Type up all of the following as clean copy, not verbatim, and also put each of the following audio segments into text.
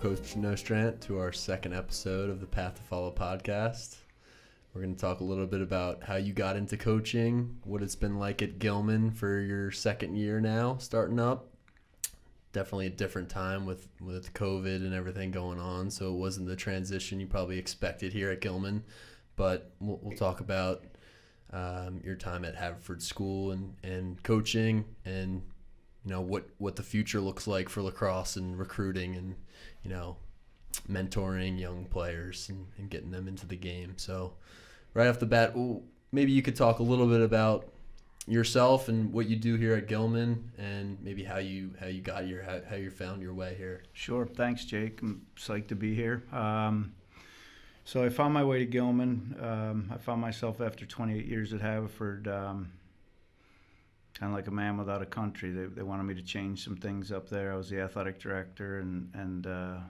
Coach Nostrant to our second episode of the Path to Follow podcast. We're going to talk a little bit about how you got into coaching, what it's been like at Gilman for your second year now, starting up. Definitely a different time with COVID and everything going on, so it wasn't the transition you probably expected here at Gilman. But we'll talk about your time at Haverford School and coaching, and what the future looks like for lacrosse and recruiting, and mentoring young players and getting them into the game. So right off the bat, maybe you could talk a little bit about yourself and what you do here at Gilman, and maybe how you got here, how you found your way here. Sure. Thanks, Jake. I'm psyched to be here. So I found my way to Gilman. I found myself after 28 years at Haverford, kind of like a man without a country. They wanted me to change some things up there. I was the athletic director and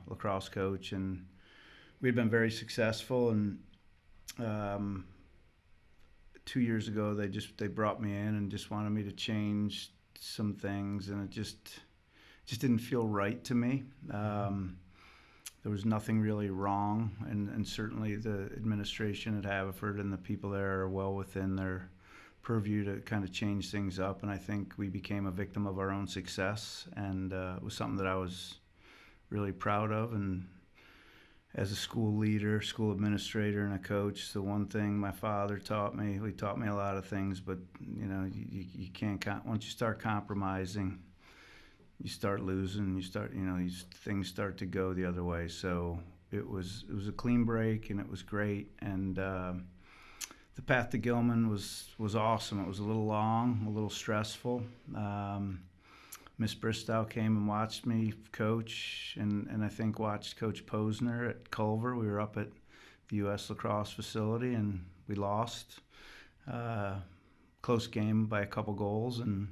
lacrosse coach, and we'd been very successful. And 2 years ago, they brought me in and just wanted me to change some things, and it just didn't feel right to me. There was nothing really wrong, and certainly the administration at Haverford and the people there are well within their purview to kind of change things up, and I think we became a victim of our own success, and it was something that I was really proud of. And as a school leader, school administrator, and a coach, the one thing my father taught me, he taught me a lot of things, but you can't, once you start compromising, you start losing, things start to go the other way. So it was a clean break, and it was great. And the path to Gilman was awesome. It was a little long, a little stressful. Miss Bristow came and watched me coach, and I think watched Coach Posner at Culver. We were up at the U.S. Lacrosse facility, and we lost. Close game by a couple goals, and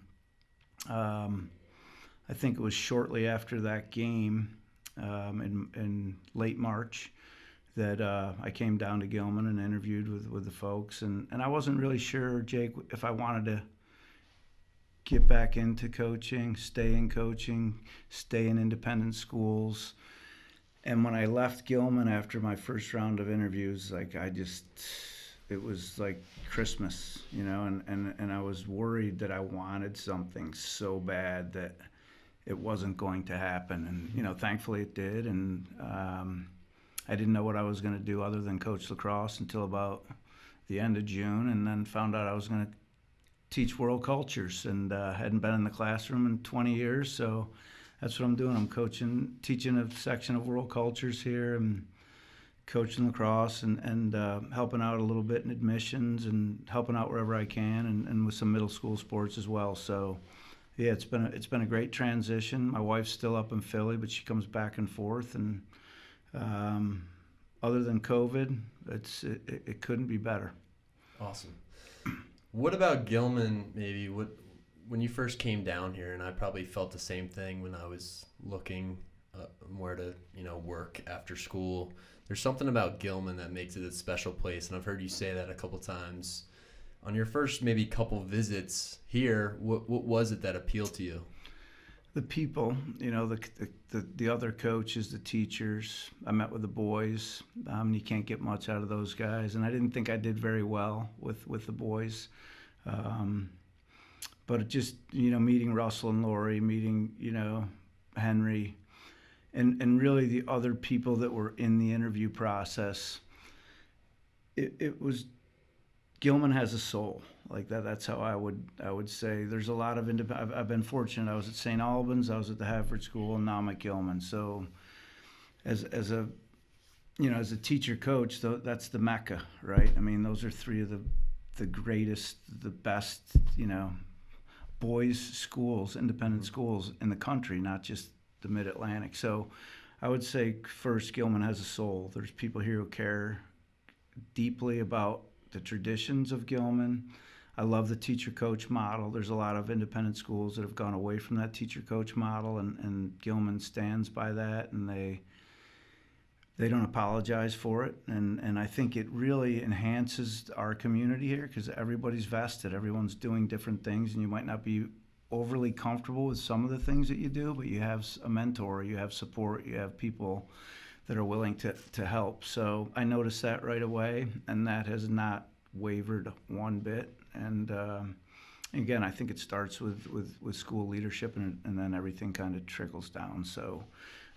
I think it was shortly after that game, in late March, that I came down to Gilman and interviewed with the folks. And I wasn't really sure, Jake, if I wanted to get back into coaching, stay in independent schools. And when I left Gilman after my first round of interviews, it was like Christmas, and I was worried that I wanted something so bad that it wasn't going to happen. And, thankfully it did. And I didn't know what I was going to do other than coach lacrosse until about the end of June, and then found out I was going to teach world cultures, and hadn't been in the classroom in 20 years. So that's what I'm doing. I'm teaching a section of world cultures here, and coaching lacrosse, and helping out a little bit in admissions, and helping out wherever I can, and with some middle school sports as well. So yeah, it's been a great transition. My wife's still up in Philly, but she comes back and forth. And other than COVID, it couldn't be better. Awesome. What about Gilman? Maybe when you first came down here, and I probably felt the same thing when I was looking where to work after school. There's something about Gilman that makes it a special place, and I've heard you say that a couple times. On your first maybe couple visits here, what was it that appealed to you? The people, the other coaches, the teachers. I met with the boys. You can't get much out of those guys, and I didn't think I did very well with the boys. But it just, meeting Russell and Lori, meeting, Henry, and really the other people that were in the interview process, it was, Gilman has a soul. Like that. That's how I would say. There's a lot of I've been fortunate. I was at St. Albans, I was at the Haverford School, and now I'm at Gilman. So, as a teacher coach, that's the mecca, right? I mean, those are three of the greatest, the best, boys schools, independent schools in the country, not just the Mid-Atlantic. So, I would say first, Gilman has a soul. There's people here who care deeply about the traditions of Gilman. I love the teacher-coach model. There's a lot of independent schools that have gone away from that teacher-coach model, and Gilman stands by that, and they don't apologize for it. And I think it really enhances our community here, because everybody's vested. Everyone's doing different things, and you might not be overly comfortable with some of the things that you do, but you have a mentor, you have support, you have people that are willing to help. So I noticed that right away, and that has not wavered one bit. And again, I think it starts with school leadership, and then everything kind of trickles down. So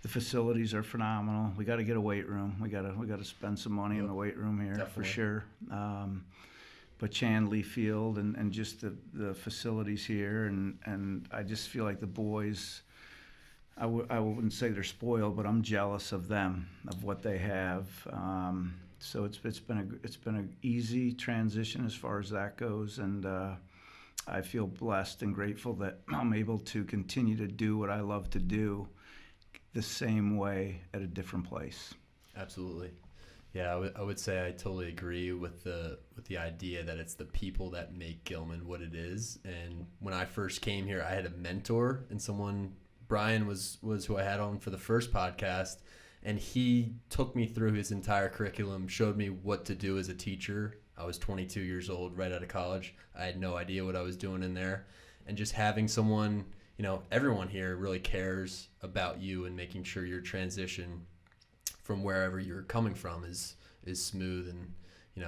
the facilities are phenomenal. We got to get a weight room. We got to spend some money in the weight room here. Definitely. For sure. But Chandley Field and just the facilities here, and I just feel like the boys, I wouldn't say they're spoiled, but I'm jealous of them, of what they have. So it's been an easy transition as far as that goes, and I feel blessed and grateful that I'm able to continue to do what I love to do the same way at a different place. Absolutely. Yeah, I would say I totally agree with the idea that it's the people that make Gilman what it is. And when I first came here, I had a mentor, and someone, Brian was who I had on for the first podcast, and he took me through his entire curriculum, showed me what to do as a teacher. I was 22 years old, right out of college. I had no idea what I was doing in there. And just having someone, everyone here really cares about you and making sure your transition from wherever you're coming from is smooth and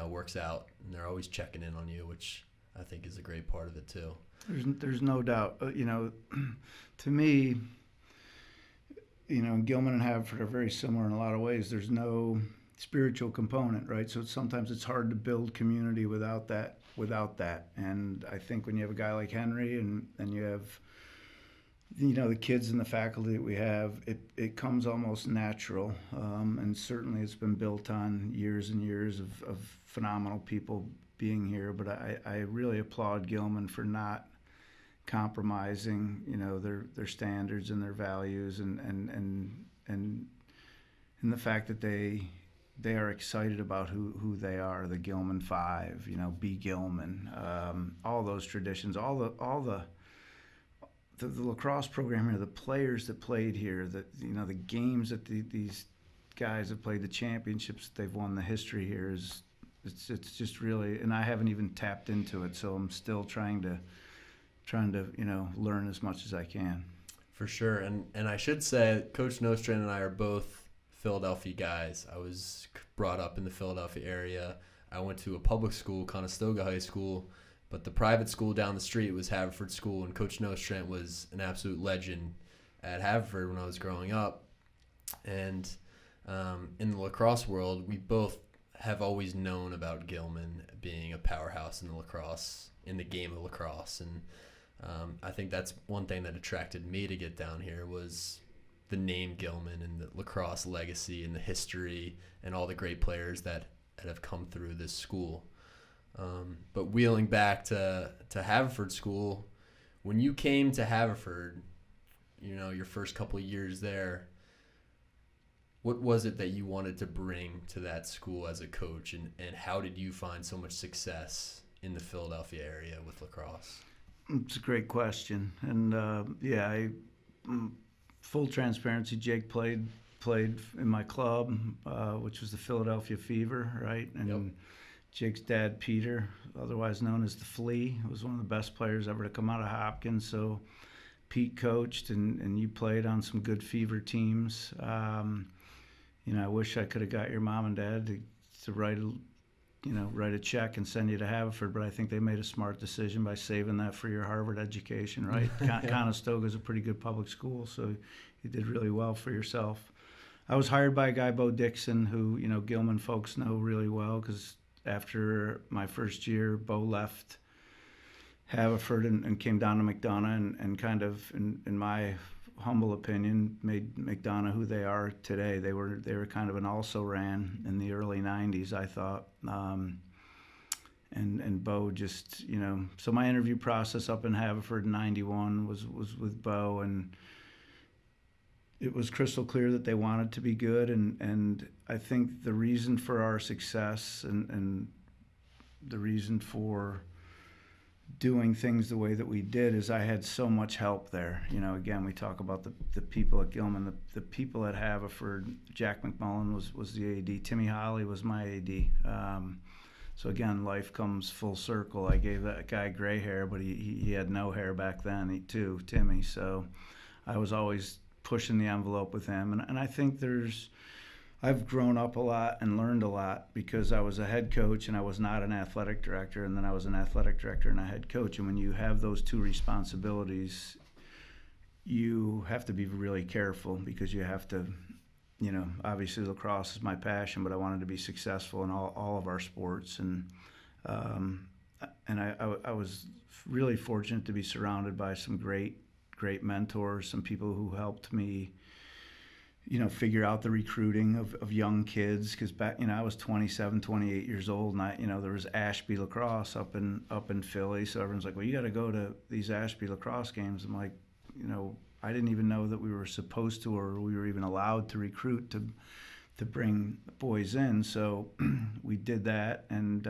works out, and they're always checking in on you, which I think is a great part of it too. There's no doubt. To me, Gilman and Haverford are very similar in a lot of ways. There's no spiritual component, right? So sometimes it's hard to build community without that. And I think when you have a guy like Henry and you have the kids and the faculty that we have, it comes almost natural. And certainly it's been built on years and years of phenomenal people being here. But I really applaud Gilman for not compromising, their standards and their values and the fact that they are excited about who they are, the Gilman Five, be Gilman, all those traditions, all the lacrosse program here, the players that played here, the games that these guys have played, the championships that they've won, the history here it's just really, and I haven't even tapped into it, so I'm still trying to learn as much as I can. For sure, and I should say, Coach Nostrant and I are both Philadelphia guys. I was brought up in the Philadelphia area. I went to a public school, Conestoga High School, but the private school down the street was Haverford School, and Coach Nostrant was an absolute legend at Haverford when I was growing up. And in the lacrosse world, we both have always known about Gilman being a powerhouse in the game of lacrosse. And I think that's one thing that attracted me to get down here was the name Gilman and the lacrosse legacy and the history and all the great players that have come through this school. But wheeling back to Haverford School, when you came to Haverford, your first couple of years there, what was it that you wanted to bring to that school as a coach, and how did you find so much success in the Philadelphia area with lacrosse? It's a great question. And full transparency, Jake played in my club, which was the Philadelphia Fever, right? And yep. Jake's dad, Peter, otherwise known as the Flea, was one of the best players ever to come out of Hopkins. So Pete coached, and you played on some good Fever teams. I wish I could have got your mom and dad to write a check and send you to Haverford, but I think they made a smart decision by saving that for your Harvard education, right? Conestoga is a pretty good public school, so you did really well for yourself. I was hired by a guy, Bo Dixon, who, Gilman folks know really well, because after my first year, Bo left Haverford and came down to McDonough and kind of, in my humble opinion, made McDonough who they are today. They were kind of an also-ran in the early 90s, I thought. And Bo just, so my interview process up in Haverford in 91 was with Bo, and it was crystal clear that they wanted to be good, and I think the reason for our success and the reason for doing things the way that we did is I had so much help there. Again, we talk about the people at Gilman, the people at Haverford. Jack McMullen was the AD. Timmy Holly was my AD. So again, life comes full circle. I gave that guy gray hair, but he had no hair back then, too, Timmy. So I was always pushing the envelope with him. And I think I've grown up a lot and learned a lot because I was a head coach and I was not an athletic director, and then I was an athletic director and a head coach. And when you have those two responsibilities, you have to be really careful because you have to, obviously lacrosse is my passion, but I wanted to be successful in all of our sports. And I was really fortunate to be surrounded by some great mentors, some people who helped me figure out the recruiting of young kids, because back, I was 27, 28 years old, and there was Ashby Lacrosse up in Philly. So everyone's like, well, you got to go to these Ashby Lacrosse games. I'm like, I didn't even know that we were supposed to, or we were even allowed to recruit to bring boys in. So we did that. And,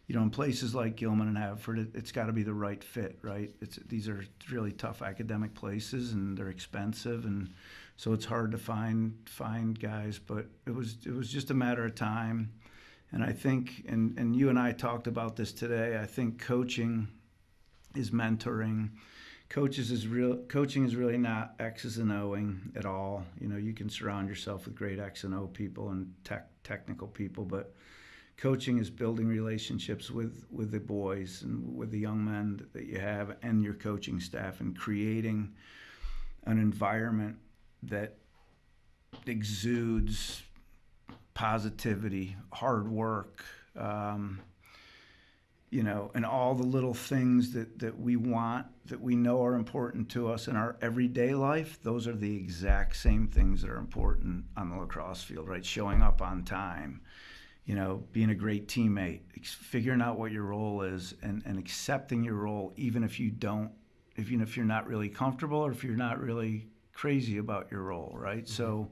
in places like Gilman and Haverford, it's got to be the right fit, right? These are really tough academic places, and they're expensive, and so it's hard to find guys. But it was just a matter of time. And I think, and you and I talked about this today, I think coaching is mentoring. Coaching is really not X's and O'ing at all. You can surround yourself with great X and O people and technical people, but coaching is building relationships with the boys and with the young men that you have and your coaching staff, and creating an environment that exudes positivity, hard work, and all the little things that we want, that we know are important to us in our everyday life. Those are the exact same things that are important on the lacrosse field, right? Showing up on time, being a great teammate, figuring out what your role is, and accepting your role, even if you're not really comfortable, or if you're not really crazy about your role, right? Mm-hmm. So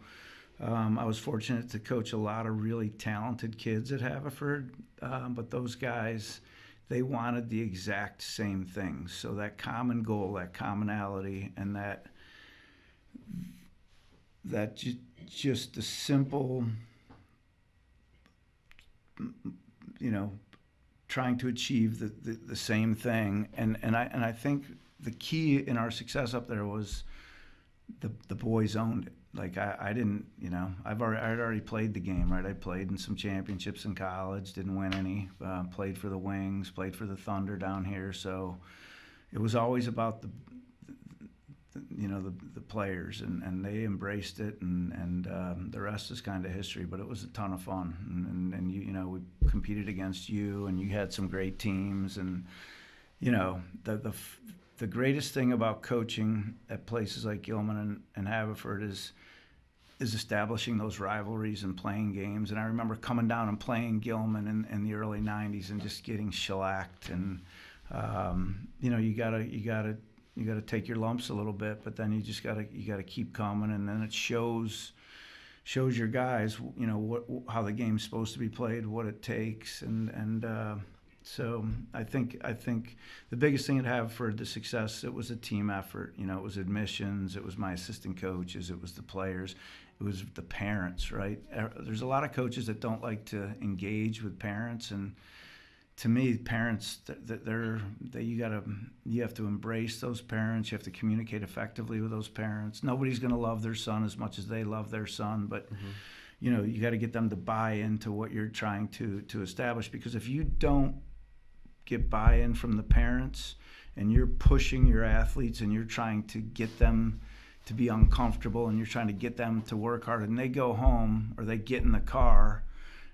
I was fortunate to coach a lot of really talented kids at Haverford, but those guys, they wanted the exact same things. So that common goal, that commonality, and that just the simple, trying to achieve the same thing. And I think the key in our success up there was the boys owned it. Like I didn't, I'd already played the game, right? I played in some championships in college, didn't win any, played for the Wings, played for the Thunder down here. So it was always about the players, and they embraced it, and the rest is kind of history. But it was a ton of fun, and we competed against you, and you had some great teams, and the greatest thing about coaching at places like Gilman and Haverford is establishing those rivalries and playing games. And I remember coming down and playing Gilman in the early '90s and just getting shellacked. And you gotta take your lumps a little bit, but then you gotta keep coming, and then it shows your guys how the game's supposed to be played, what it takes, and so I think the biggest thing at Haverford, the success, it was a team effort. It was admissions, it was my assistant coaches, it was the players, it was the parents, right? There's a lot of coaches that don't like to engage with parents, and to me, parents, you have to embrace those parents. You have to communicate effectively with those parents. Nobody's going to love their son as much as they love their son, but you got to get them to buy into what you're trying to establish. Because if you don't get buy-in from the parents, and you're pushing your athletes, and you're trying to get them to be uncomfortable, and you're trying to get them to work hard, and they go home or they get in the car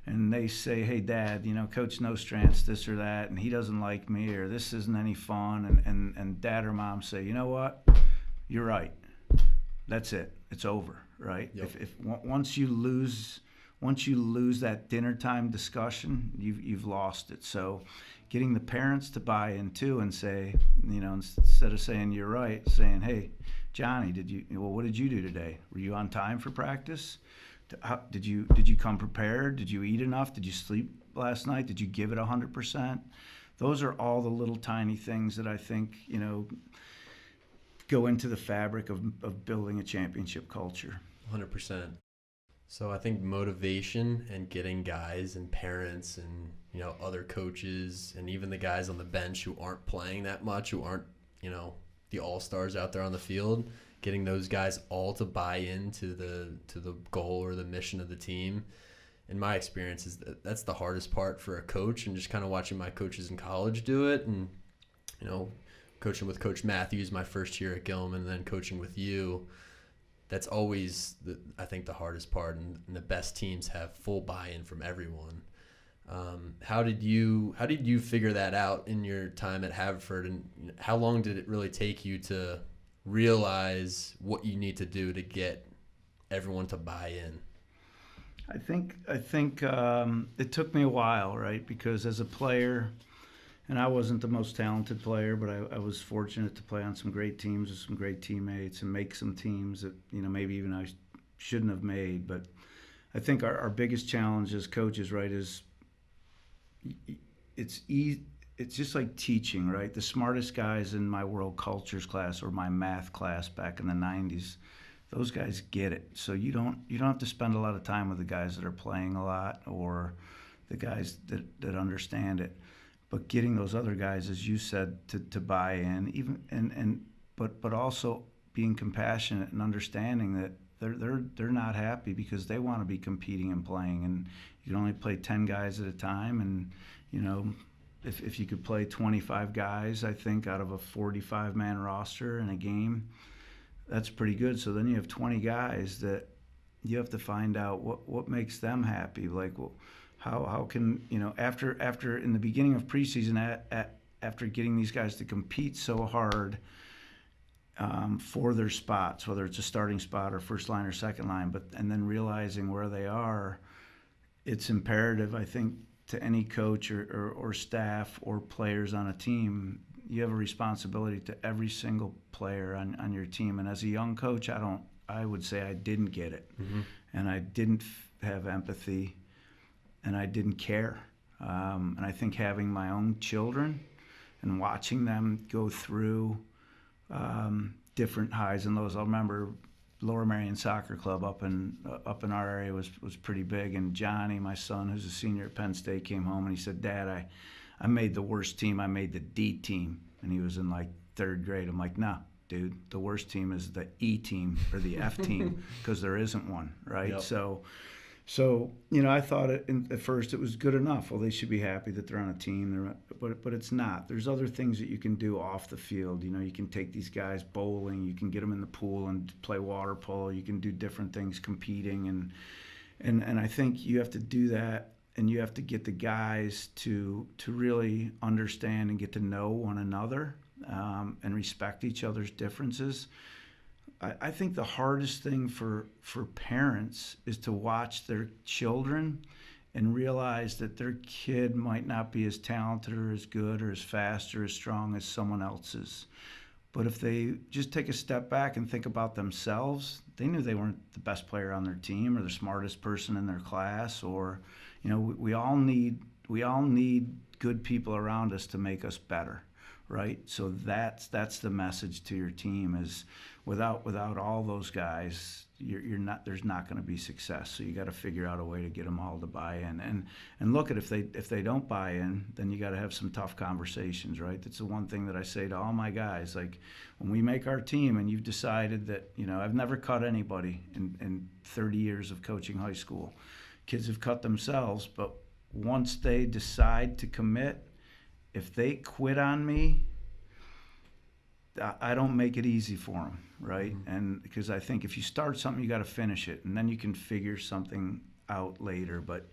and they say, hey, Dad, Coach Nostrant's this or that, and he doesn't like me, or this isn't any fun, and Dad or Mom say, you know what, you're right, that's it, it's over, right? Yep. If once you lose that dinner time discussion, you've lost it. So getting the parents to buy in too, and say, instead of saying you're right, saying, hey, Johnny, what did you do today? Were you on time for practice? Did you come prepared? Did you eat enough? Did you sleep last night? Did you give it 100%? Those are all the little tiny things that I think go into the fabric of building a championship culture. 100%. So I think motivation and getting guys and parents and, other coaches and even the guys on the bench who aren't playing that much, who aren't, the all-stars out there on the field, getting those guys all to buy into the goal or the mission of the team. In my experience, is that's the hardest part for a coach, and just kind of watching my coaches in college do it, and coaching with Coach Matthews my first year at Gilman, and then coaching with you. That's always, I think, the hardest part, and the best teams have full buy-in from everyone. How did you figure that out in your time at Haverford, and how long did it really take you to realize what you need to do to get everyone to buy in? I think it took me a while, right? Because as a player, and I wasn't the most talented player, but I was fortunate to play on some great teams with some great teammates and make some teams that maybe even I shouldn't have made. But I think our biggest challenge as coaches, right, is it's just like teaching, right? The smartest guys in my world cultures class or my math class back in the 90s, those guys get it. So you don't have to spend a lot of time with the guys that are playing a lot or the guys that understand it. But getting those other guys, as you said, to buy in, but also being compassionate and understanding that they're not happy because they want to be competing and playing, and you can only play 10 guys at a time, and if you could play 25 guys, I think out of a 45-man roster in a game, that's pretty good. So then you have 20 guys that you have to find out what makes them happy, like how can after in the beginning of preseason after getting these guys to compete so hard for their spots, whether it's a starting spot or first line or second line, and then realizing where they are, it's imperative, I think, to any coach or staff or players on a team. You have a responsibility to every single player on your team, and as a young coach, I would say I didn't get it, and I didn't have empathy, and I didn't care. And I think having my own children and watching them go through different highs and lows. I remember Lower Merion Soccer Club up in our area was pretty big, and Johnny, my son, who's a senior at Penn State, came home and he said, "Dad, I made the worst team. I made the D team," and he was in like third grade. I'm like, "No, dude, the worst team is the E team or the F team because there isn't one, right?" Yep. So I thought at first it was good enough. Well, they should be happy that they're on a team, but it's not. There's other things that you can do off the field. You can take these guys bowling, you can get them in the pool and play water polo. You can do different things, competing, and I think you have to do that, and you have to get the guys to really understand and get to know one another and respect each other's differences. I think the hardest thing for parents is to watch their children and realize that their kid might not be as talented or as good or as fast or as strong as someone else's. But if they just take a step back and think about themselves, they knew they weren't the best player on their team or the smartest person in their class, or we all need good people around us to make us better. Right, so that's the message to your team is without all those guys, there's not going to be success. So you got to figure out a way to get them all to buy in, and look at if they don't buy in, then you got to have some tough conversations. Right, that's the one thing that I say to all my guys. Like when we make our team, and you've decided that I've never cut anybody in 30 years of coaching high school. Kids have cut themselves, but once they decide to commit. If they quit on me, I don't make it easy for them, right? Mm-hmm. And because I think if you start something, you got to finish it, and then you can figure something out later. But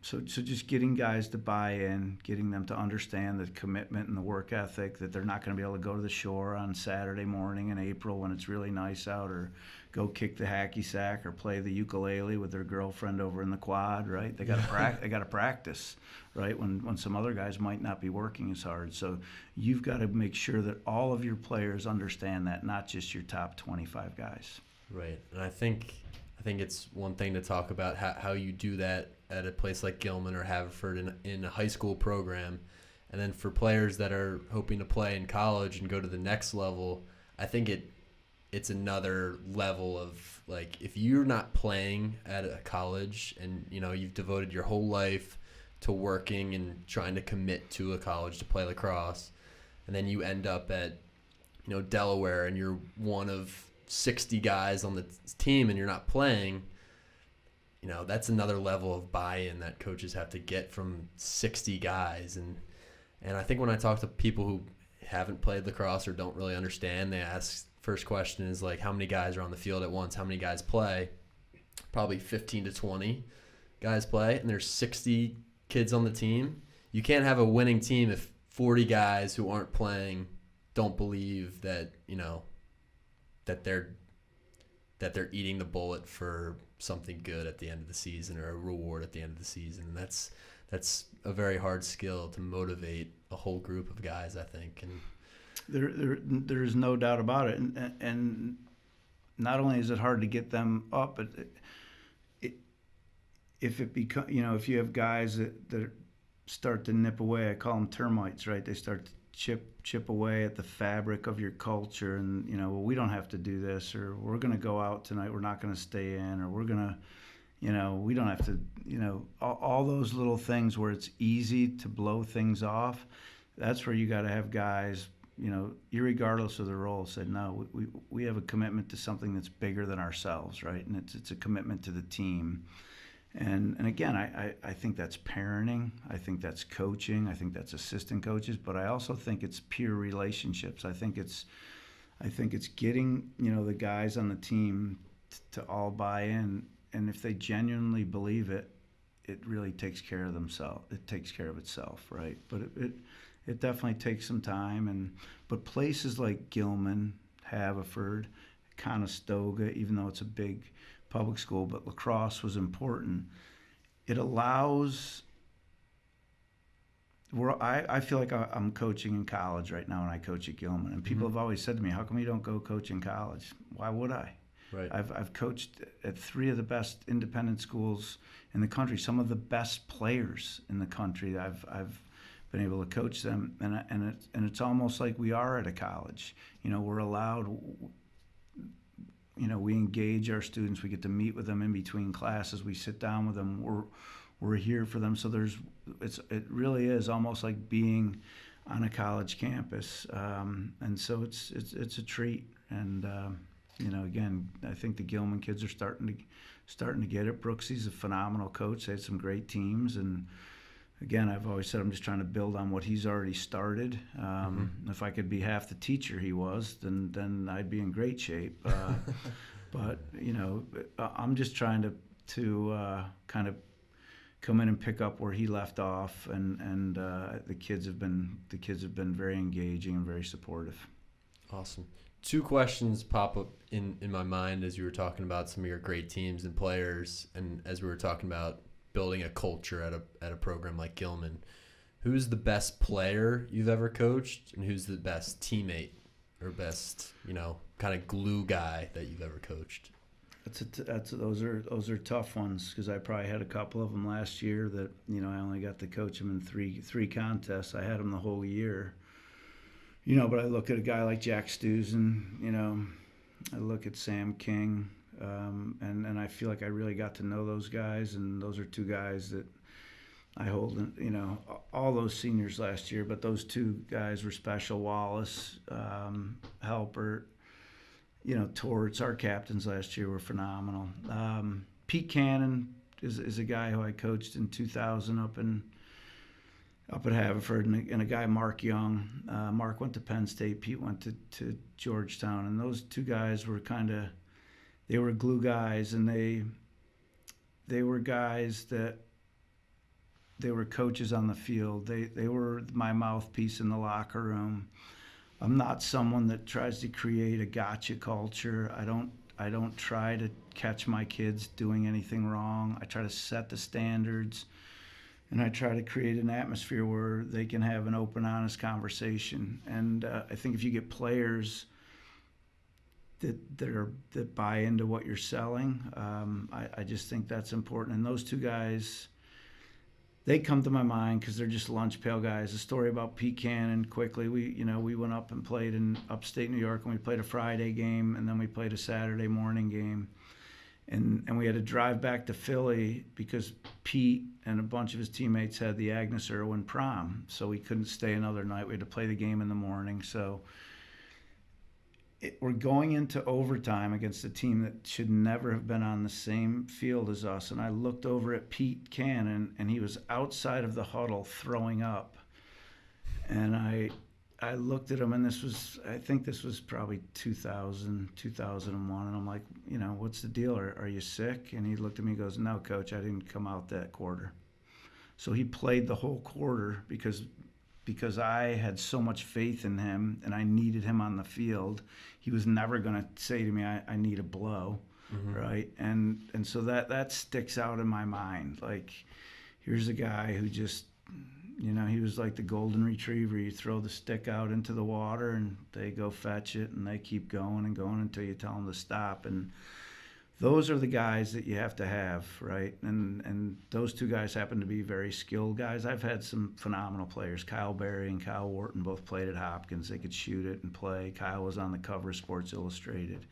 so just getting guys to buy in, getting them to understand the commitment and the work ethic, that they're not going to be able to go to the shore on Saturday morning in April when it's really nice out, or go kick the hacky sack or play the ukulele with their girlfriend over in the quad, right? They got to practice, right? When some other guys might not be working as hard. So you've got to make sure that all of your players understand that, not just your top 25 guys. Right, and I think it's one thing to talk about how you do that at a place like Gilman or Haverford in a high school program, and then for players that are hoping to play in college and go to the next level, I think it it's another level of, like, if you're not playing at a college and, you know, you've devoted your whole life to working and trying to commit to a college to play lacrosse, and then you end up at, you know, Delaware, and you're one of 60 guys on the team and you're not playing, you know, that's another level of buy-in that coaches have to get from 60 guys. And I think when I talk to people who haven't played lacrosse or don't really understand, they ask, first question is like, how many guys are on the field at once? How many guys play? Probably 15 to 20 guys play, and there's 60 kids on the team. You can't have a winning team if 40 guys who aren't playing don't believe that, you know, that they're eating the bullet for something good at the end of the season, or a reward at the end of the season. And that's a very hard skill to motivate a whole group of guys, I think. And there's no doubt about it. And not only is it hard to get them up, but if you have guys that start to nip away, I call them termites, right? They start to chip away at the fabric of your culture, and, you know, well, we don't have to do this, or we're going to go out tonight, we're not going to stay in, or we're going to, you know, we don't have to, you know, all those little things where it's easy to blow things off. That's where you got to have guys, you know, irregardless of the role, said, no, we have a commitment to something that's bigger than ourselves, right? And it's a commitment to the team. And again, I think that's parenting. I think that's coaching. I think that's assistant coaches. But I also think it's peer relationships. I think it's getting, you know, the guys on the team to all buy in. And if they genuinely believe it, it really takes care of themselves. It takes care of itself, right? But it definitely takes some time. But places like Gilman, Haverford, Conestoga, even though it's a big public school, but lacrosse was important. It allows, I feel like I'm coaching in college right now, and I coach at Gilman. And people have always said to me, how come you don't go coach in college? Why would I? Right. I've coached at 3 of the best independent schools in the country, some of the best players in the country. I've been able to coach them, and it's almost like we are at a college. You know, we're allowed. You know, we engage our students. We get to meet with them in between classes. We sit down with them. We're here for them. So it really is almost like being on a college campus, and so it's a treat. And you know, again, I think the Gilman kids are starting to get it. Brooksy's a phenomenal coach. They had some great teams, and again, I've always said I'm just trying to build on what he's already started. If I could be half the teacher he was, then I'd be in great shape. But you know, I'm just trying to kind of come in and pick up where he left off, and the kids have been very engaging and very supportive. Awesome. 2 questions pop up in my mind as you were talking about some of your great teams and players, and as we were talking about building a culture at a program like Gilman. Who's the best player you've ever coached, and who's the best teammate or best, you know, kind of glue guy that you've ever coached? Those are tough ones, because I probably had a couple of them last year that, you know, I only got to coach them in three contests. I had them the whole year, you know. But I look at a guy like Jack Stuzen, you know, I look at Sam King. And I feel like I really got to know those guys, and those are 2 guys that I hold, you know, all those seniors last year, but those 2 guys were special. Wallace, Halpert, you know, Torts, our captains last year were phenomenal. Pete Cannon is a guy who I coached in 2000 up at Haverford, and a guy, Mark Young. Mark went to Penn State, Pete went to Georgetown, and those 2 guys were they were glue guys, and they were guys that they were coaches on the field. They were my mouthpiece in the locker room. I'm not someone that tries to create a gotcha culture. I don't try to catch my kids doing anything wrong. I try to set the standards, and I try to create an atmosphere where they can have an open, honest conversation. And I think if you get players that buy into what you're selling, I just think that's important. And those 2 guys, they come to my mind because they're just lunch pail guys. A story about Pete Cannon quickly. We went up and played in upstate New York, and we played a Friday game, and then we played a Saturday morning game. And we had to drive back to Philly because Pete and a bunch of his teammates had the Agnes Irwin prom, so we couldn't stay another night. We had to play the game in the morning. So we're going into overtime against a team that should never have been on the same field as us. And I looked over at Pete Cannon, and he was outside of the huddle throwing up. And I looked at him, and I think this was probably 2000, 2001. And I'm like, what's the deal? Are you sick? And he looked at me and goes, no, coach, I didn't come out that quarter. So he played the whole quarter because I had so much faith in him and I needed him on the field. He was never going to say to me, I need a blow, right? And so that sticks out in my mind. Like, here's a guy who just, he was like the golden retriever. You throw the stick out into the water and they go fetch it, and they keep going and going until you tell them to stop. And those are the guys that you have to have, right? And those two guys happen to be very skilled guys. I've had some phenomenal players. Kyle Berry and Kyle Wharton both played at Hopkins. They could shoot it and play. Kyle was on the cover of Sports Illustrated.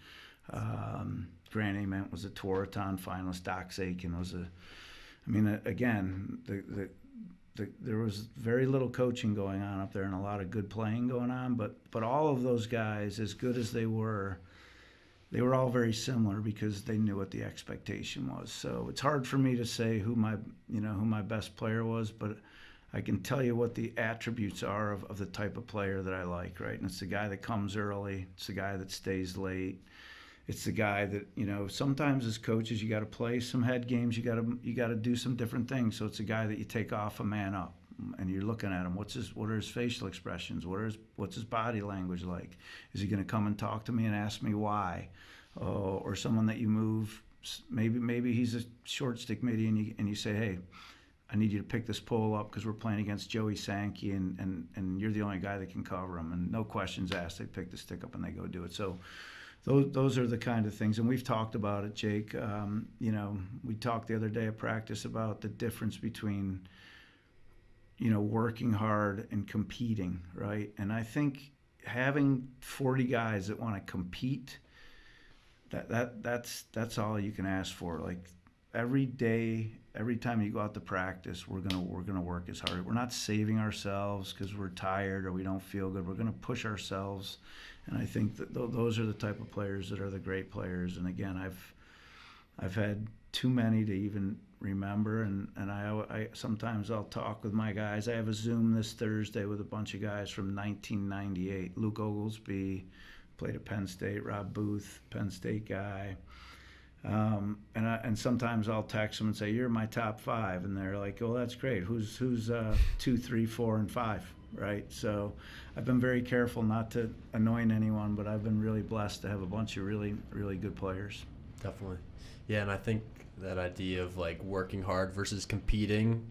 Grant Ament was a Tewaaraton finalist. Doc Sakin was there was very little coaching going on up there and a lot of good playing going on. But all of those guys, as good as they were all very similar because they knew what the expectation was. So it's hard for me to say who my best player was, but I can tell you what the attributes are of the type of player that I like, right? And it's the guy that comes early. It's the guy that stays late. It's the guy that, sometimes as coaches you got to play some head games. You got to do some different things. So it's a guy that you take off a man up, and you're looking at him. What are his facial expressions? What's his body language like? Is he going to come and talk to me and ask me why? Or someone that you move, maybe he's a short stick midi, and you say, hey, I need you to pick this pole up because we're playing against Joey Sankey, and you're the only guy that can cover him. And no questions asked. They pick the stick up and they go do it. So those are the kind of things. And we've talked about it, Jake. We talked the other day at practice about the difference between working hard and competing, right? And I think having 40 guys that want to compete, that's all you can ask for. Like, every day, every time you go out to practice, we're gonna work as hard. We're not saving ourselves because we're tired or we don't feel good. We're gonna push ourselves, and I think that those are the type of players that are the great players. And again, I've had too many to even remember, and I sometimes I'll talk with my guys. I have a Zoom this Thursday with a bunch of guys from 1998. Luke Oglesby played at Penn State. Rob Booth, Penn State guy. And sometimes I'll text them and say, "You're my top 5," and they're like, "Oh, that's great. Who's 2, 3, 4, and 5?" Right? So I've been very careful not to annoy anyone, but I've been really blessed to have a bunch of really, really good players. Definitely. Yeah, and I think that idea of like working hard versus competing,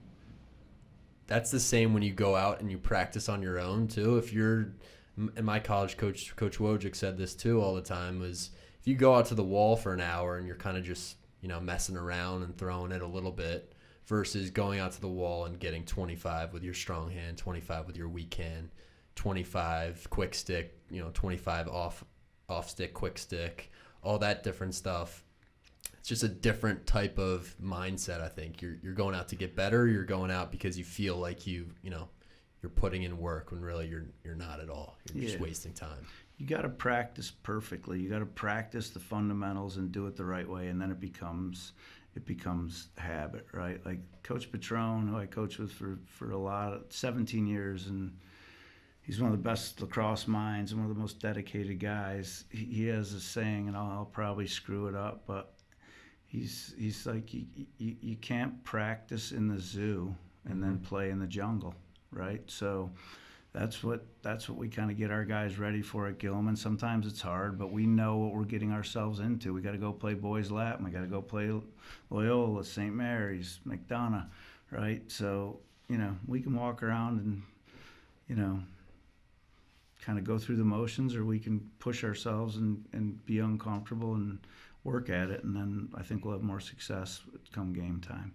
that's the same when you go out and you practice on your own too. If you're, and my college coach, Coach Wojcik, said this too all the time, was if you go out to the wall for an hour and you're kind of just, messing around and throwing it a little bit versus going out to the wall and getting 25 with your strong hand, 25 with your weak hand, 25 quick stick, 25 off stick, quick stick, all that different stuff. It's just a different type of mindset, I think. You're going out to get better. You're going out because you feel like you're putting in work when really you're not at all. You're just wasting time. You got to practice perfectly. You got to practice the fundamentals and do it the right way, and then it becomes habit, right? Like Coach Petrone, who I coached with for 17 years, and he's one of the best lacrosse minds and one of the most dedicated guys. He has a saying, and I'll probably screw it up, but he's like, you can't practice in the zoo and then play in the jungle, right? So that's what we kind of get our guys ready for at Gilman. Sometimes it's hard, but we know what we're getting ourselves into. We got to go play Boys Latin. We got to go play Loyola, St. Mary's, McDonough, right? So, we can walk around and, kind of go through the motions, or we can push ourselves and be uncomfortable and work at it, and then I think we'll have more success come game time.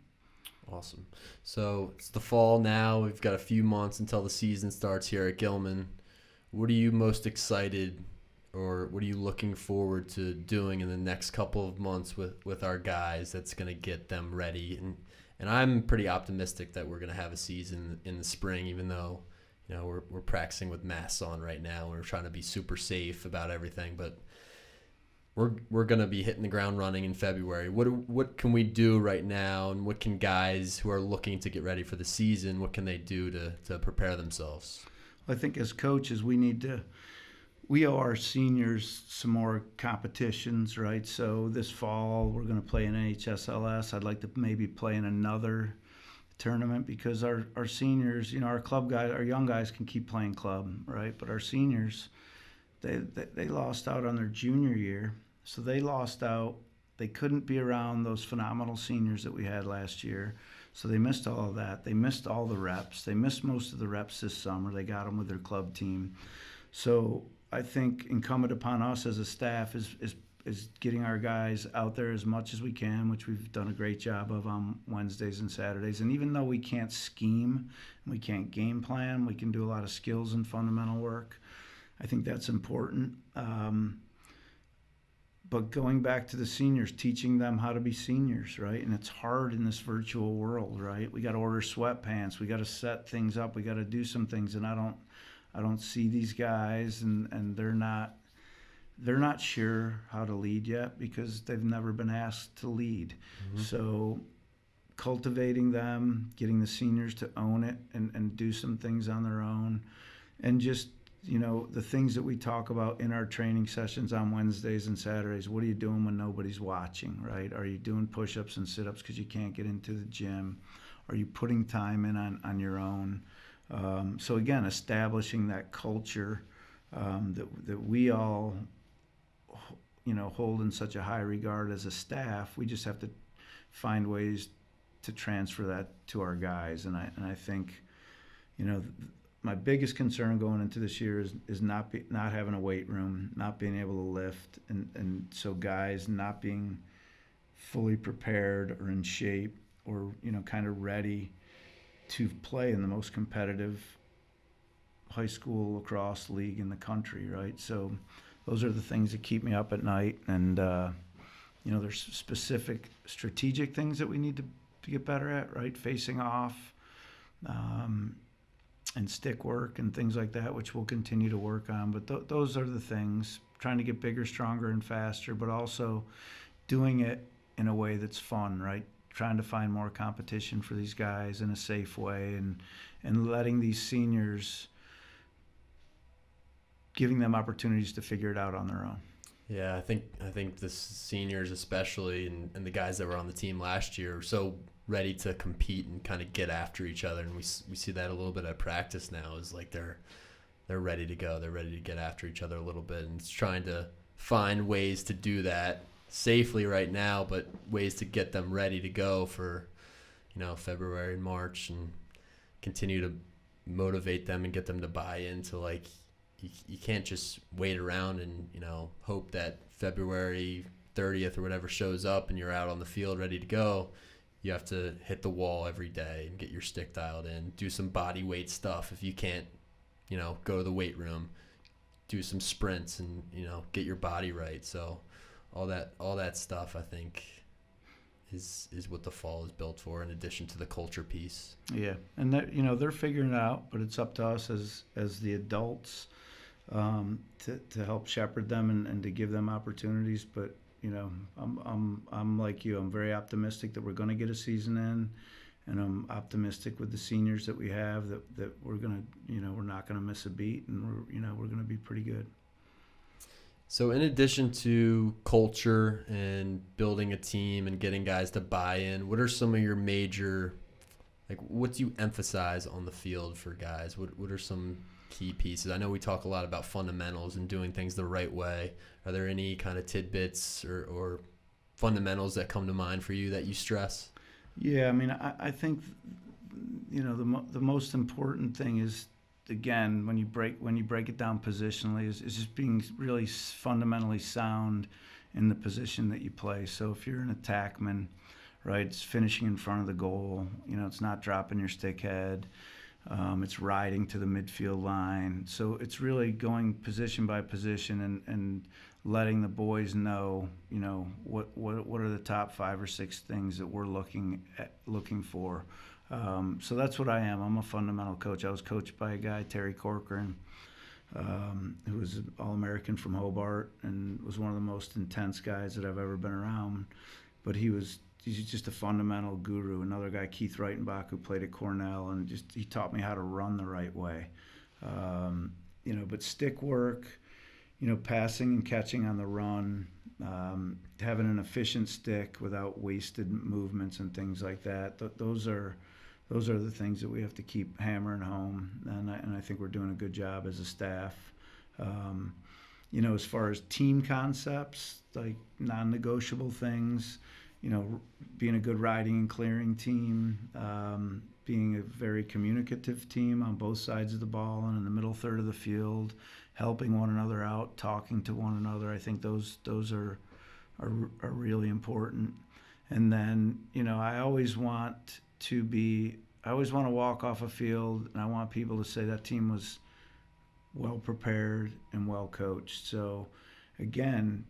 Awesome. So it's the fall now. We've got a few months until the season starts here at Gilman. What are you most excited, or what are you looking forward to doing in the next couple of months with our guys that's going to get them ready? And I'm pretty optimistic that we're going to have a season in the spring, even though, you know, we're practicing with masks on right now. We're trying to be super safe about everything, but we're going to be hitting the ground running in February. What can we do right now, and what can guys who are looking to get ready for the season, what can they do to prepare themselves? I think as coaches, we owe our seniors some more competitions, right? So this fall, we're going to play in NHSLS. I'd like to maybe play in another tournament because our seniors, you know, our club guys, our young guys can keep playing club, right? But our seniors, they lost out on their junior year. So they lost out. They couldn't be around those phenomenal seniors that we had last year. So they missed all of that. They missed all the reps. They missed most of the reps this summer. They got them with their club team. So I think incumbent upon us as a staff is getting our guys out there as much as we can, which we've done a great job of on Wednesdays and Saturdays. And even though we can't scheme and we can't game plan, we can do a lot of skills and fundamental work. I think that's important. But going back to the seniors, teaching them how to be seniors, right? And it's hard in this virtual world, right? We got to order sweatpants. We got to set things up. We got to do some things. And I don't see these guys, and they're not sure how to lead yet because they've never been asked to lead. Mm-hmm. So cultivating them, getting the seniors to own it and do some things on their own, and just, you know, the things that we talk about in our training sessions on Wednesdays and Saturdays. What are you doing when nobody's watching, right? Are you doing push-ups and sit-ups because you can't get into the gym? Are you putting time in on your own? So again, establishing that culture that we all, you know, hold in such a high regard as a staff. We just have to find ways to transfer that to our guys. And I think, you know, my biggest concern going into this year is not having a weight room, not being able to lift, and so guys not being fully prepared or in shape or, you know, kind of ready to play in the most competitive high school lacrosse league in the country, right? So those are the things that keep me up at night. And, you know, there's specific strategic things that we need to get better at, right? Facing off, and stick work and things like that, which we'll continue to work on. But those are the things, trying to get bigger, stronger, and faster, but also doing it in a way that's fun, right? Trying to find more competition for these guys in a safe way, and letting these seniors, giving them opportunities to figure it out on their own. Yeah, I think the seniors especially, and the guys that were on the team last year, are so ready to compete and kind of get after each other, and we see that a little bit at practice now. Is like they're ready to go, they're ready to get after each other a little bit, and it's trying to find ways to do that safely right now, but ways to get them ready to go for, you know, February and March, and continue to motivate them and get them to buy into, like, you can't just wait around and, you know, hope that February 30th or whatever shows up and you're out on the field ready to go. You have to hit the wall every day and get your stick dialed in, do some body weight stuff. If you can't, you know, go to the weight room, do some sprints and, you know, get your body right. So all that stuff, I think, is what the fall is built for, in addition to the culture piece. Yeah, and that, you know, they're figuring it out, but it's up to us as the adults to help shepherd them and to give them opportunities. But, you know, I'm like you. I'm very optimistic that we're going to get a season in, and I'm optimistic with the seniors that we have that we're going to, you know, we're not going to miss a beat, and we're going to be pretty good. So in addition to culture and building a team and getting guys to buy in, what are some of your major, like, what do you emphasize on the field for guys? What are some key pieces? I know we talk a lot about fundamentals and doing things the right way. Are there any kind of tidbits or fundamentals that come to mind for you that you stress? Yeah, I mean, I think, you know, the most important thing is, again, when you break it down positionally, is just being really fundamentally sound in the position that you play. So if you're an attackman, right? It's finishing in front of the goal. It's not dropping your stick head. It's riding to the midfield line. So it's really going position by position and letting the boys know, what are the top 5 or 6 things that we're looking for. So that's what I am. I'm a fundamental coach. I was coached by a guy, Terry Corcoran, who was an All-American from Hobart and was one of the most intense guys that I've ever been around. But he's just a fundamental guru. Another guy, Keith Reitenbach, who played at Cornell, and he taught me how to run the right way. But stick work, passing and catching on the run, having an efficient stick without wasted movements and things like that. Those are the things that we have to keep hammering home, and I think we're doing a good job as a staff. As far as team concepts, like non-negotiable things, being a good riding and clearing team, being a very communicative team on both sides of the ball and in the middle third of the field, helping one another out, talking to one another. I think those are really important. And then, I always want to walk off a field and I want people to say that team was well prepared and well coached. So again,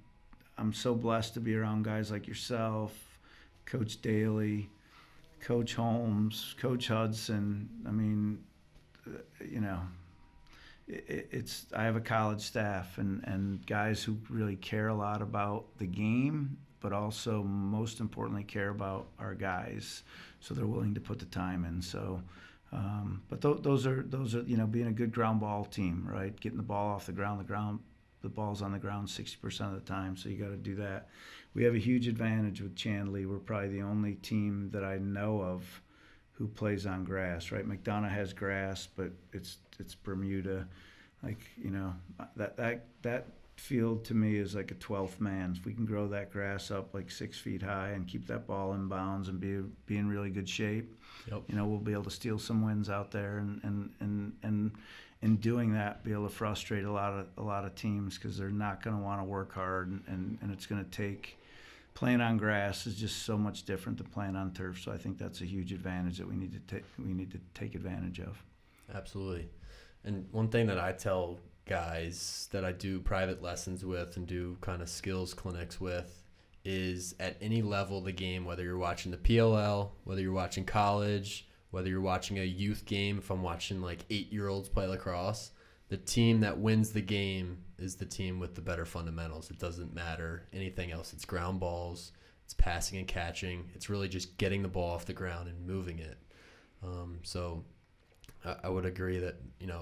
I'm so blessed to be around guys like yourself, Coach Daly, Coach Holmes, Coach Hudson. I mean, I have a college staff and guys who really care a lot about the game, but also most importantly care about our guys, so they're willing to put the time in. So, but those are being a good ground ball team, right? Getting the ball off the ground, the ball's on the ground 60% of the time, so you got to do that. We have a huge advantage with Chandley. We're probably the only team that I know of who plays on grass, right? McDonough has grass, but it's Bermuda. That field to me is like a 12th man. If we can grow that grass up like 6 feet high and keep that ball in bounds and be in really good shape, yep. We'll be able to steal some wins out there and in doing that, be able to frustrate a lot of teams because they're not going to want to work hard, and it's going to take. Playing on grass is just so much different than playing on turf. So I think that's a huge advantage that we need to take advantage of. Absolutely. And one thing that I tell guys that I do private lessons with and do kind of skills clinics with is at any level of the game, whether you're watching the PLL, whether you're watching college, whether you're watching a youth game, if I'm watching like 8-year-olds play lacrosse, the team that wins the game is the team with the better fundamentals. It doesn't matter anything else. It's ground balls, it's passing and catching. It's really just getting the ball off the ground and moving it. So I would agree that,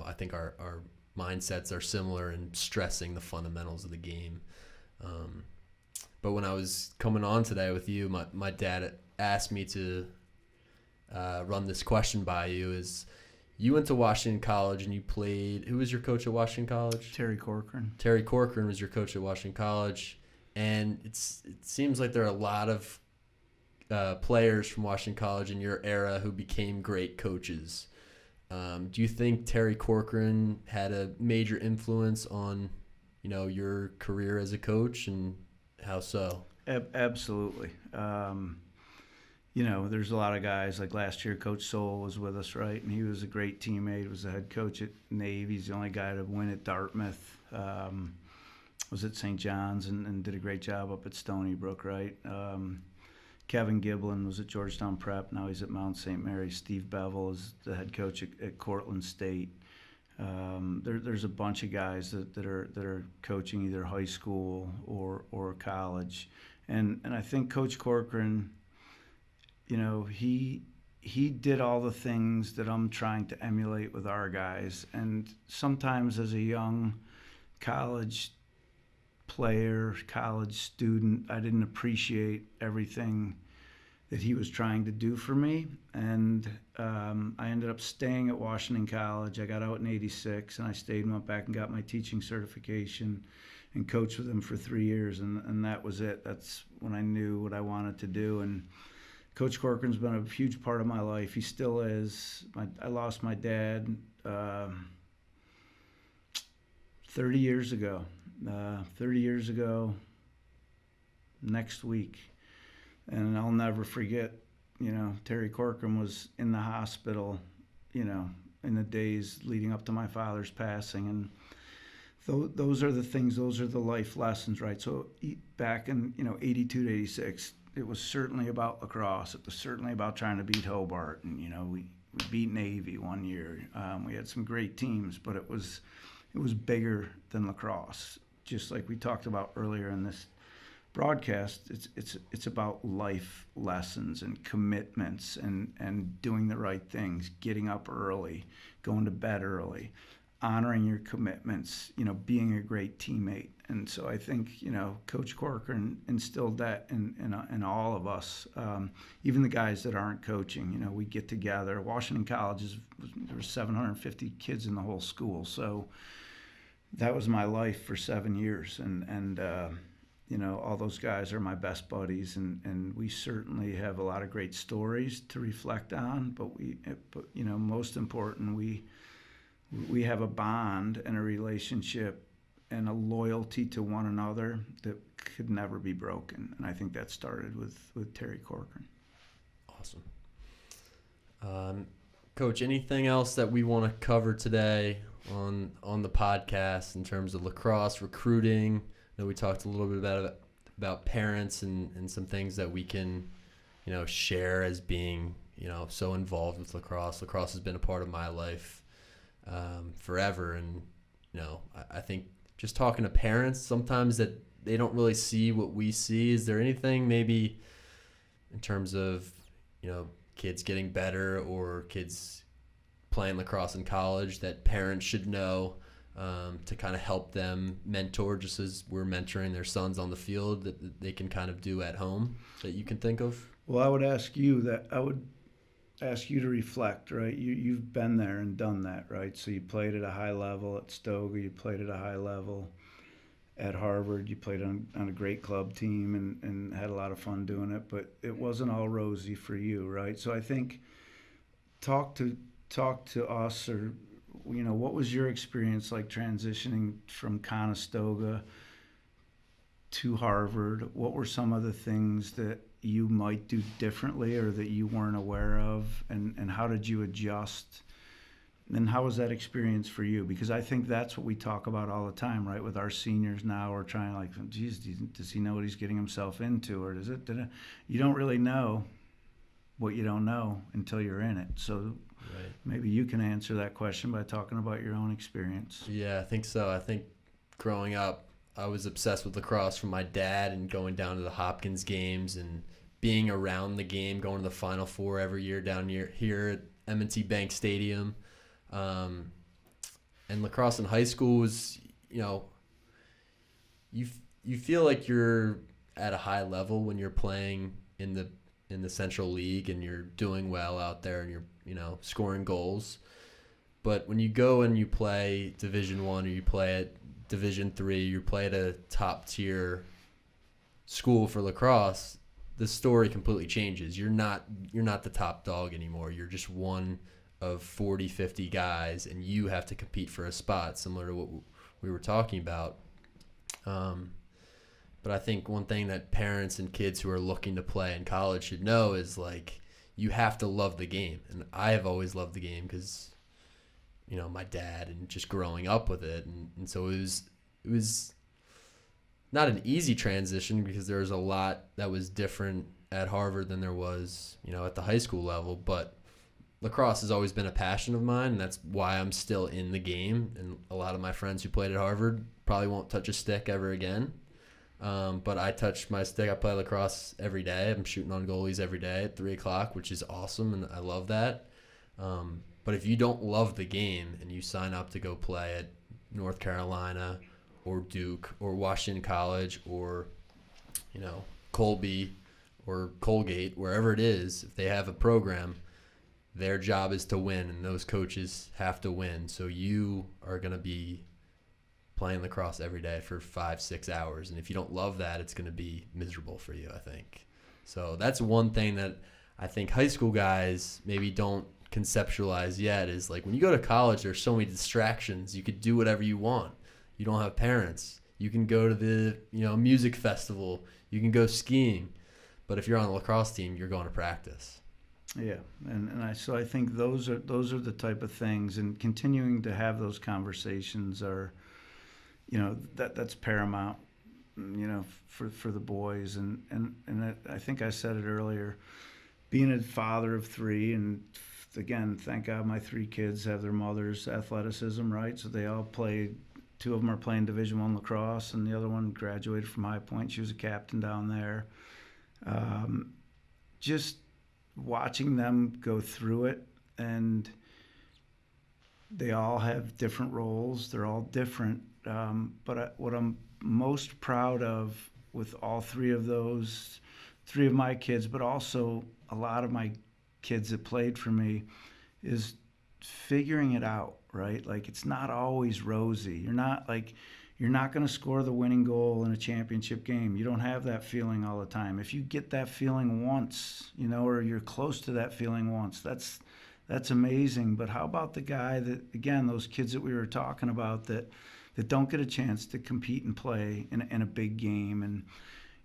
I think our mindsets are similar in stressing the fundamentals of the game. But when I was coming on today with you, my dad asked me to run this question by you. Is you went to Washington College and you played. Who was your coach at Washington College? Terry Corcoran. Terry Corcoran was your coach at Washington College, and it seems like there are a lot of players from Washington College in your era who became great coaches. Do you think Terry Corcoran had a major influence on, your career as a coach, and how so? Absolutely. There's a lot of guys, like last year, Coach Soul was with us, right? And he was a great teammate, was the head coach at Navy. He's the only guy to win at Dartmouth. Was at St. John's and did a great job up at Stony Brook, right? Kevin Giblin was at Georgetown Prep. Now he's at Mount St. Mary. Steve Bevel is the head coach at Cortland State. There's a bunch of guys that are coaching either high school or college. And I think Coach Corcoran, he did all the things that I'm trying to emulate with our guys. And sometimes as a young college player, college student, I didn't appreciate everything that he was trying to do for me. And I ended up staying at Washington College. I got out in '86, and I stayed and went back and got my teaching certification and coached with him for 3 years. And that was it. That's when I knew what I wanted to do. And Coach Corcoran's been a huge part of my life. He still is. I lost my dad 30 years ago. 30 years ago next week. And I'll never forget, Terry Corcoran was in the hospital, in the days leading up to my father's passing. And those are the things, those are the life lessons, right? So back in, 82 to 86, it was certainly about lacrosse. It was certainly about trying to beat Hobart. And, we beat Navy one year. We had some great teams, but it was bigger than lacrosse. Just like we talked about earlier in this broadcast, it's about life lessons and commitments and doing the right things, getting up early, going to bed early, honoring your commitments, being a great teammate. And so I think, Coach Corcoran instilled that in all of us, even the guys that aren't coaching. We get together. Washington College, there were 750 kids in the whole school. So that was my life for 7 years. And all those guys are my best buddies, and we certainly have a lot of great stories to reflect on. But most important, we have a bond and a relationship and a loyalty to one another that could never be broken. And I think that started with Terry Corcoran. Awesome. Coach, anything else that we want to cover today on the podcast in terms of lacrosse recruiting? I know we talked a little bit about parents and some things that we can, share as being, so involved with lacrosse. Lacrosse has been a part of my life forever. And, I think just talking to parents sometimes that they don't really see what we see. Is there anything maybe in terms of, kids getting better or kids playing lacrosse in college that parents should know to kind of help them mentor, just as we're mentoring their sons on the field, that they can kind of do at home that you can think of? Well, I would ask you to reflect, right? You've been there and done that, right? So you played at a high level at Stoga, you played at a high level at Harvard, you played on a great club team and had a lot of fun doing it, but it wasn't all rosy for you, right? So I think talk to us, or what was your experience like transitioning from Conestoga to Harvard? What were some of the things that you might do differently or that you weren't aware of? And how did you adjust? And how was that experience for you? Because I think that's what we talk about all the time, right? With our seniors now, we're trying geez, does he know what he's getting himself into? Or does it? You don't really know what you don't know until you're in it. So right. Maybe you can answer that question by talking about your own experience. Yeah, I think so. I think growing up, I was obsessed with lacrosse from my dad and going down to the Hopkins games and being around the game, going to the Final Four every year down here at M&T Bank Stadium. And lacrosse in high school was, you feel like you're at a high level when you're playing in the Central League and you're doing well out there and you're, scoring goals. But when you go and you play Division I or you play at Division III, you play at a top tier school for lacrosse, the story completely changes. You're not the top dog anymore. You're just one of 40, 50 guys, and you have to compete for a spot, similar to what we were talking about. But I think one thing that parents and kids who are looking to play in college should know is, you have to love the game. And I have always loved the game because, my dad and just growing up with it. And so it was not an easy transition because there was a lot that was different at Harvard than there was, at the high school level. But lacrosse has always been a passion of mine, and that's why I'm still in the game. And a lot of my friends who played at Harvard probably won't touch a stick ever again. But I touch my stick. I play lacrosse every day. I'm shooting on goalies every day at 3 o'clock, which is awesome, and I love that. But if you don't love the game and you sign up to go play at North Carolina or Duke or Washington College or, Colby or Colgate, wherever it is, if they have a program, their job is to win, and those coaches have to win. So you are going to be playing lacrosse every day for 5-6 hours. And if you don't love that, it's going to be miserable for you, I think. So that's one thing that I think high school guys maybe don't conceptualize yet is when you go to college, there's so many distractions. You could do whatever you want. You don't have parents. You can go to the, music festival. You can go skiing. But if you're on the lacrosse team, you're going to practice. Yeah, so I think those are the type of things, and continuing to have those conversations are, that's paramount, for the boys, and I think I said it earlier, being a father of three, and again, thank God my three kids have their mother's athleticism, right? So they all played. Two of them are playing Division I lacrosse, and the other one graduated from High Point. She was a captain down there. Just watching them go through it, and they all have different roles. They're all different. But what I'm most proud of with all three of my kids, but also a lot of my kids that played for me, is figuring it out, right? Like, it's not always rosy. You're not going to score the winning goal in a championship game. You don't have that feeling all the time. If you get that feeling once, or you're close to that feeling once, that's amazing. But how about the guy that, again, those kids that we were talking about that don't get a chance to compete and play in a big game, and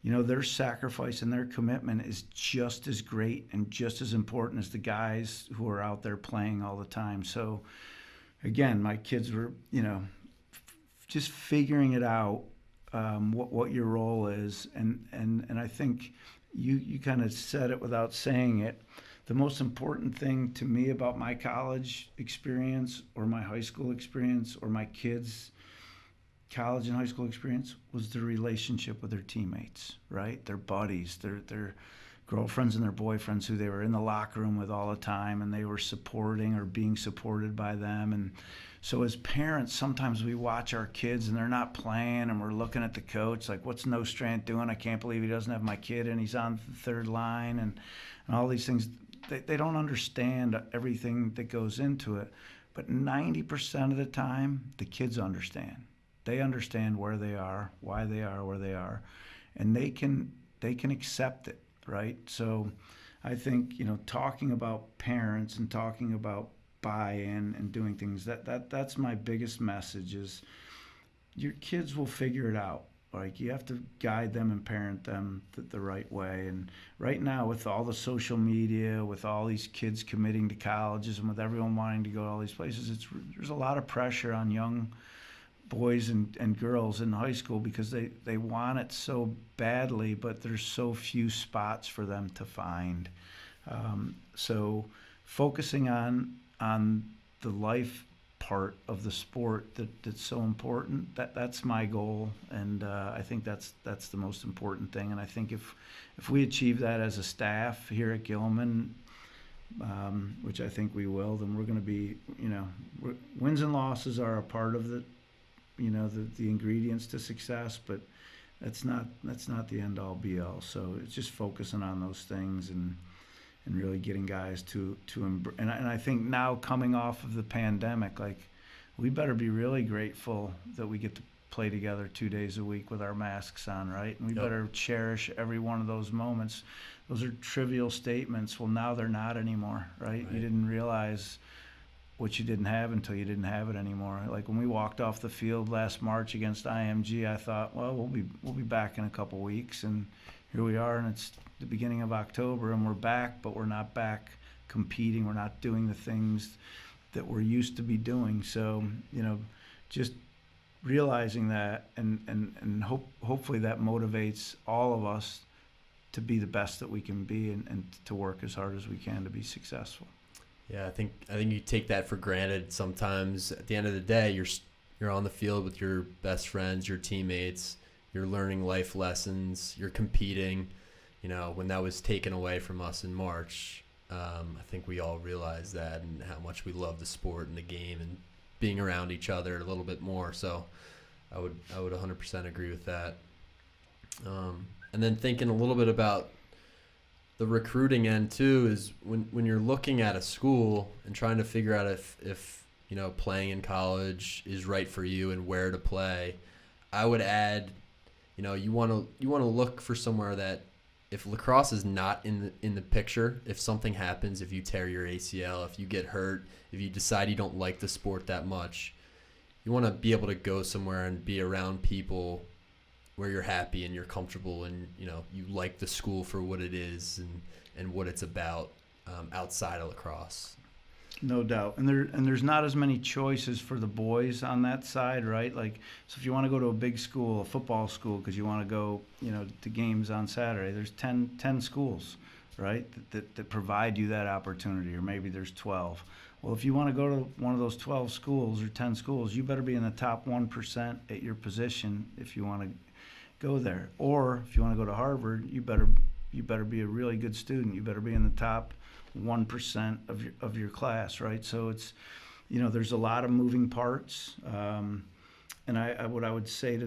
their sacrifice and their commitment is just as great and just as important as the guys who are out there playing all the time. So again, my kids were, just figuring it out, what your role is. And I think you kind of said it without saying it. The most important thing to me about my college experience or my high school experience or my kids' college and high school experience was the relationship with their teammates, right? Their buddies, their girlfriends and their boyfriends who they were in the locker room with all the time, and they were supporting or being supported by them. And so as parents, sometimes we watch our kids and they're not playing, and we're looking at the coach like, what's Nostrant doing? I can't believe he doesn't have my kid and he's on the third line, and all these things. They don't understand everything that goes into it. But 90% of the time, the kids understand. They understand where they are, why they are where they are, and they can accept it, right? So I think, talking about parents and talking about buy-in and doing things, that's my biggest message is your kids will figure it out. Like, you have to guide them and parent them the right way. And right now, with all the social media, with all these kids committing to colleges, and with everyone wanting to go to all these places, there's a lot of pressure on young boys and girls in high school because they want it so badly, but there's so few spots for them to find. So focusing on the life part of the sport that's so important, that's my goal, and I think that's the most important thing. And I think if we achieve that as a staff here at Gilman, which I think we will, then we're going to be, wins and losses are a part of the ingredients to success, but that's not the end all be all. So it's just focusing on those things and really getting guys to and I think now, coming off of the pandemic, like, we better be really grateful that we get to play together 2 days a week with our masks on, right? And we better cherish every one of those moments. Those are trivial statements. Well, now they're not anymore, right? You didn't realize what you didn't have until you didn't have it anymore. Like, when we walked off the field last March against IMG, I thought, well, we'll be back in a couple weeks, and here we are, and it's the beginning of October, and we're back, but we're not back competing. We're not doing the things that we're used to be doing. So, just realizing that and hopefully that motivates all of us to be the best that we can be and to work as hard as we can to be successful. Yeah, I think you take that for granted sometimes. At the end of the day, you're on the field with your best friends, your teammates, you're learning life lessons, you're competing. When that was taken away from us in March, I think we all realized that, and how much we love the sport and the game and being around each other a little bit more. So I would 100% agree with that. And then thinking a little bit about the recruiting end too, is when you're looking at a school and trying to figure out if playing in college is right for you and where to play, I would add, you want to look for somewhere that, if lacrosse is not in the picture, if something happens, if you tear your ACL, if you get hurt, if you decide you don't like the sport that much, you want to be able to go somewhere and be around people where you're happy and you're comfortable and, you know, you like the school for what it is and what it's about outside of lacrosse. No doubt. And there's not as many choices for the boys on that side, right? Like, so if you want to go to a big school, a football school, because you want to go, you know, to games on Saturday, there's 10 schools, right, that provide you that opportunity, or maybe there's 12. Well, if you want to go to one of those 12 schools or 10 schools, you better be in the top 1% at your position if you want to go there. Or if you want to go to Harvard, you better be a really good student. You better be in the top 1% of your class, right? So it's, you know, there's a lot of moving parts, and what I would say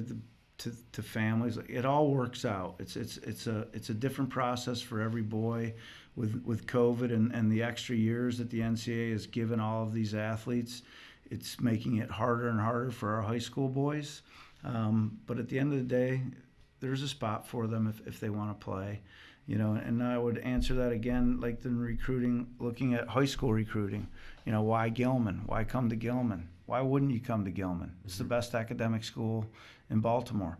to families, it all works out. It's a different process for every boy. With COVID and the extra years that the NCAA has given all of these athletes, it's making it harder and harder for our high school boys. But at the end of the day, there's a spot for them if they want to play. You know, and I would answer that again, like the recruiting, looking at high school recruiting. You know, why Gilman? Why come to Gilman? Why wouldn't you come to Gilman? It's the best academic school in Baltimore.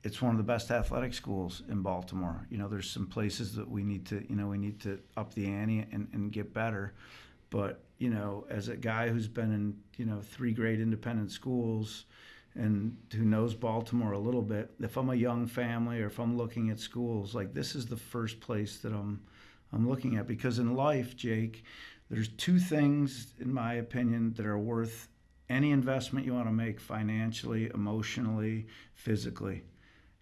It's one of the best athletic schools in Baltimore. You know, there's some places that we need to up the ante and get better. But, you know, as a guy who's been in, you know, 3 great independent schools and who knows Baltimore a little bit, if I'm a young family or if I'm looking at schools, like, this is the first place that I'm looking at. Because in life, Jake, there's 2 things, in my opinion, that are worth any investment you want to make financially, emotionally, physically: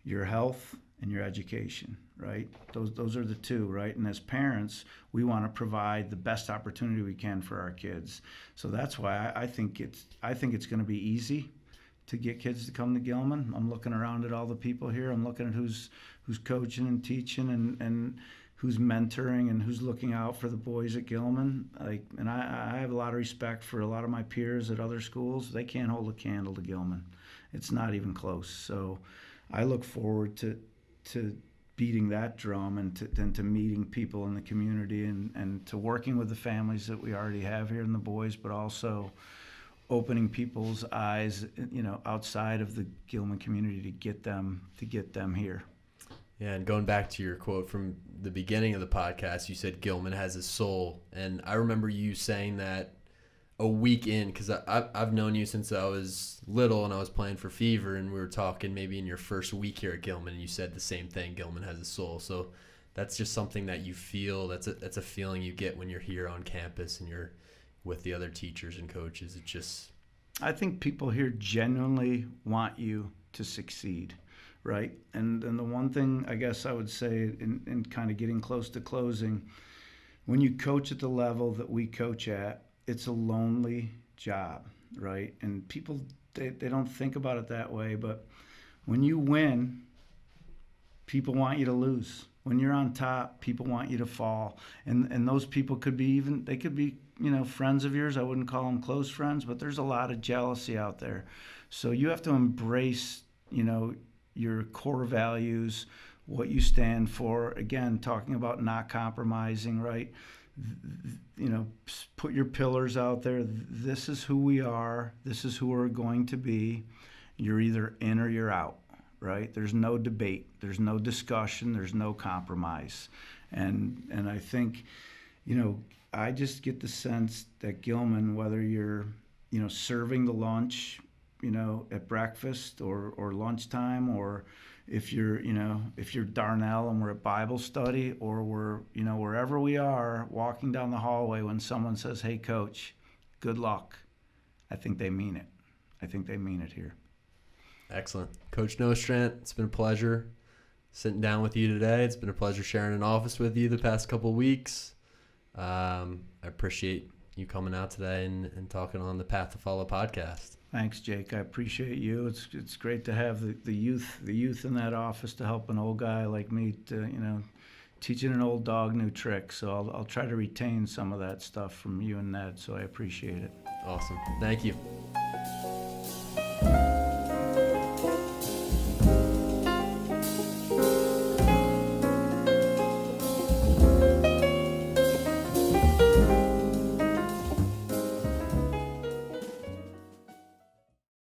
your health and your education, right? Those are the 2, right? And as parents, we want to provide the best opportunity we can for our kids. So that's why I think it's going to be easy to get kids to come to Gilman. I'm looking around at all the people here. I'm looking at who's coaching and teaching and who's mentoring and who's looking out for the boys at Gilman. Like, and I have a lot of respect for a lot of my peers at other schools. They can't hold a candle to Gilman. It's not even close. So I look forward to beating that drum and to meeting people in the community and to working with the families that we already have here and the boys, but also opening people's eyes, you know, outside of the Gilman community to get them here. Yeah, and going back to your quote from the beginning of the podcast, you said Gilman has a soul, and I remember you saying that a week in, because I've known you since I was little and I was playing for Fever, and we were talking maybe in your first week here at Gilman, and you said the same thing: Gilman has a soul. So that's just something that you feel. That's a feeling you get when you're here on campus and you're with the other teachers and coaches. It just, I think people here genuinely want you to succeed, right? And the one thing I guess I would say in kind of getting close to closing, when you coach at the level that we coach at, it's a lonely job, right? And people, they don't think about it that way, but when you win, people want you to lose. When you're on top, people want you to fall. And those people could be you know, friends of yours. I wouldn't call them close friends, but there's a lot of jealousy out there. So you have to embrace, you know, your core values, what you stand for. Again, talking about not compromising, right? You know, put your pillars out there. This is who we are. This is who we're going to be. You're either in or you're out, right? There's no debate. There's no discussion. There's no compromise. And I think, you know, I just get the sense that Gilman, whether you're, you know, serving the lunch, you know, at breakfast or lunchtime, or if you're Darnell and we're at Bible study, or we're, you know, wherever we are, walking down the hallway, when someone says, "Hey, Coach, good luck," I think they mean it. I think they mean it here. Excellent. Coach Nostrant, it's been a pleasure sitting down with you today. It's been a pleasure sharing an office with you the past couple of weeks. I appreciate you coming out today and talking on the Path to Follow podcast. Thanks, Jake. I appreciate you. It's great to have the youth in that office to help an old guy like me to, you know, teaching an old dog new tricks. So I'll try to retain some of that stuff from you and Ned. So I appreciate it. Awesome. Thank you.